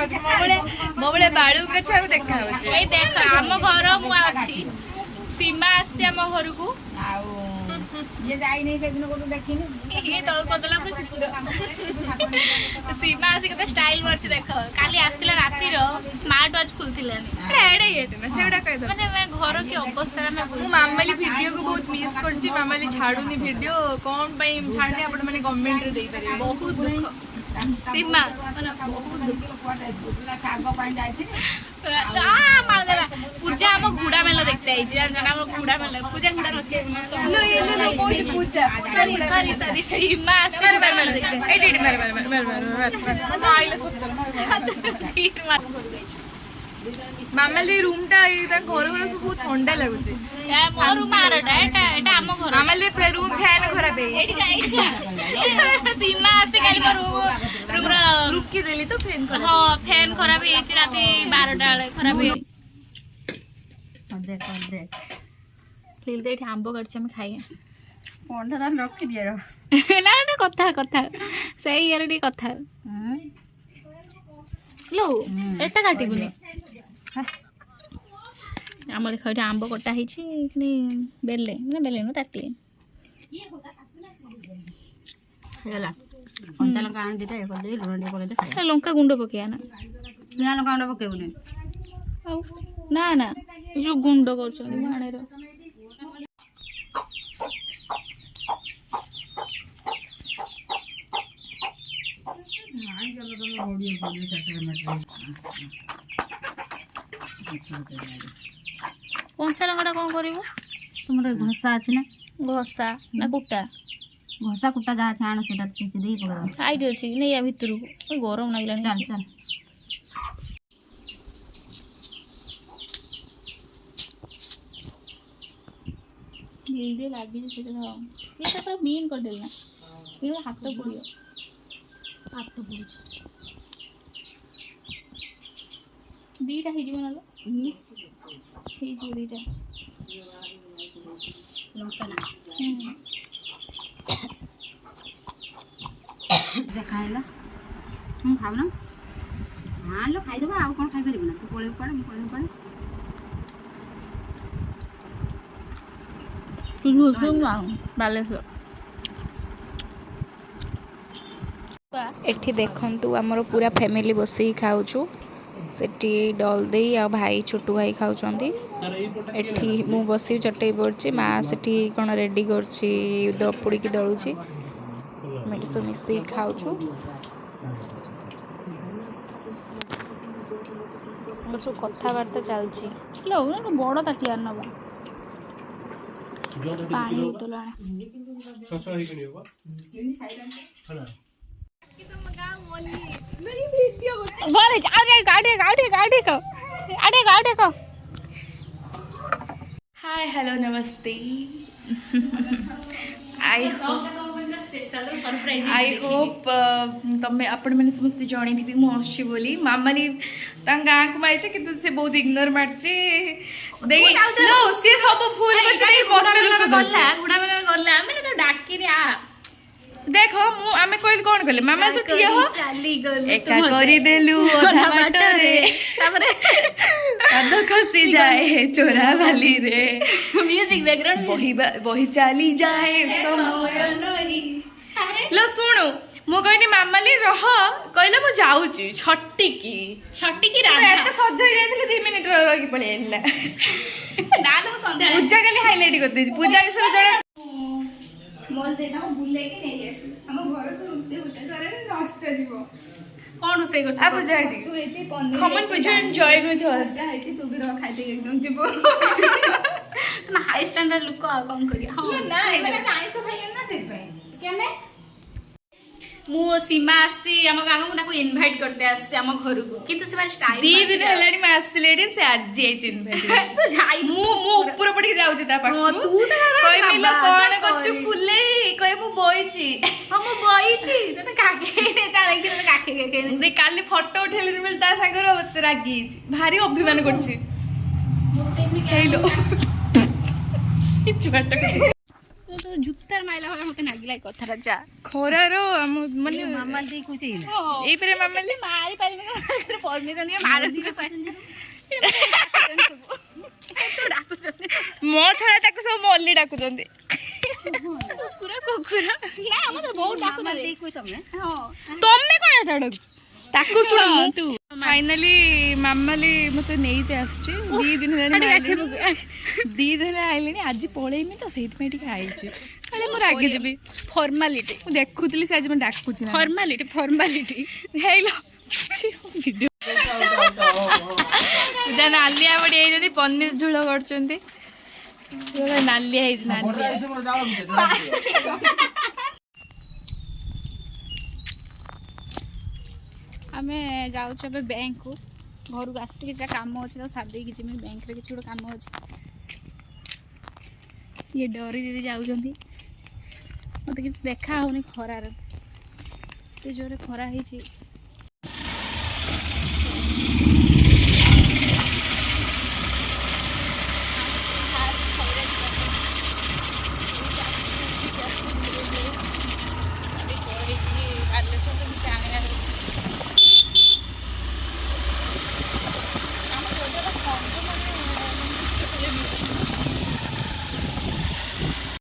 मो बड़े बाड़ू गछ देखा ए देख आम घर मु अछि सीमा आसी आम घर को ये जाई नहीं से दिन को तो देखिनी ये तळ कोदला सीमा आसी कते स्टाइल मारछि देख काली आस्तिला राती रो स्मार्ट वॉच खुलथिलानी एडे येते ना सेडा कह दो माने घर की अवस्था में मु मामाली वीडियो को बहुत मिस करछि मामाली छाडुनी वीडियो कोन पई छाडनी आपण माने गवर्नमेंट रे देई परिबे बहुत दुख सीमा माने बहुत दुख साग पानी जाई आ मार देला पूजा हम घुड़ा मेला देखते आई जान जान हम घुड़ा मेला पूजा घुड़ा रचे लो ये लो कोई पूजा सॉरी सॉरी सीमा आसी मार एडी मार आइले मामाली रूम टा घर घर सब बहुत ठंडा लगुचे मोर मारटा एटा हम घर मामाली रूम फैन खराब है एठी जाई सीमा आसी काली रूम रुकी देली तो फैन खराब हां फैन खराब है राती 12टा वाले खराब है देख देख लील दे आंब काटछ हम खाइए फोन टा रखी दिए रो ना ना कथा कथा सही यार डी कथा लो एटा काटिबुनी आमले खैटा आंब कटा हिची कि बेले माने बेले न ताती हेला कंचा लंका आन दिटा कर दे लुण दे कर दे लंका गुंड पकिया ना लुण लंका आन पकेबुनी ना ना जो गुंड करछन माने रो कंचा लंका कौन करिवो तुमरे घसा अछि ना घसा ना कुटा घसा कुटा जा छाण सेटा चिच दे पकड़ आइडी अछि नै या भितरु गरम लागलानी चल चल जल्दी लागी से तो ये तो पूरा मीन कर देल ना ये हाथ तो पुड़ियो हाथ तो पुड़ी दीटा ही जीवन लो ही जी दीटा लंका ना देखाइला हम खाव ना हां लो खाइ देबा आ कोन खाइ परिबो ना तू पळे पड़े म पळे पड़े तू सुन ना बालेश्वर एठी देखंतु हमर पूरा फैमिली बसी खाउछु सेठी डल दे आ भाई छोटू भाई खाउछंती एठी मु बसी चटई पड़छि माँ सेठी कोन रेडी करछि दपुड़ी की दळुछि मेडसो मिस्ती खाउछु सब कथा बार्ता चलछि लो ना बड़ ताटिया नबा पानी उतला ससुर ही करियो बा हैना बोले अरे गाड़ी गाड़ी गाड़ी को अरे गाड़ी को हाय हेलो नमस्ते आई होप तमें आपण मैंने समस्त जानी थी मु आसछि बोली मामाली गाँ को माइছে कि से बहुत इग्नोर मारछि देखि नो से सब फूल बचले मते दोष गल्ला गुडा में गल्ला मैंने तो डाकी आ देखो मु आमे कोइल कोन गले मामा तो ठिया हो चाली गल एका करी देलु ओधा बाटरे तापरे आदो खसी जाए चोरा वाली रे म्यूजिक बैकग्राउंड वही चाली जाए समय नरी लो सुनो मु कहनी मामाली रह कहले मु जाउची छट्टी की राधा एते सज हो जाइथिले 2 मिनिट रही पळे आइला डालो संध्या पूजा काली हाइलाइट कर दे पूजा विषय जण मोल देना भूले के नहीं ऐसे हम घर तो रुसे होता करे नष्ट जीवो कोन उसे कर अब जाडी तू एचे 15 common puja and join with us जाइती तू भी रह खाइते एकदम जीवो तुम हाई स्टैंडर्ड लुक को कम करिया हां ना एबे आइस खाइयन ना सिर्फ केने मु सीमा आसी हम गांव को ताको इनवाइट करते आसी हम घर को किंतु से बार स्टाइल 2 दिन हेलाडी मैं आस्तिलेडी से आज जे इनवाइट तू जाई मु ऊपर पड़ी जाउ छी ता पाखु तू तो कोई मिलो कोन कछु फुले कोई मु बोइची हम बोइची तो काके चाले कि तो काके के दे काली फोटो उठेले मिल ता संगर मत रागी भारी अभिमान करछि हेलो छुआटा तो जुत्तार माइला वाला मते नागिला कथरा जा खरारो माने मामा दी कुछ एई परे मामाली मारी पारिबे परमिशन दिए मारती मो छड़ा ताको सब मल्ली डाकुचंदी कुकुरा कुकुरा ना हम तो बहुत डाकु मामाली कोई तमे तमे कोन एटा डाकु ताको सुन तू फाइनली मामाली मते नेइते आछची 2 दिन हेलानी 2 दिन आइलेनी आज पळेइमी तो सेहित में ठीक आइची काले मोर आगे जेबी फॉर्मालिटी मु देखुतली से आज मैं डाकुची ना फॉर्मालिटी हेलो वीडियो पूजा नालिया बड़ी जदी पनीर झोल करचंती नालिया है नालिया आमे जाउछ बे बैंक को घर को आसी कि काम अछि तो साथ दे कि जे बैंक रे किछ काम अछि ये डरी दीदी जाउछंती मते किछ देखा होनी खरा रे ते जोरे खरा हेछि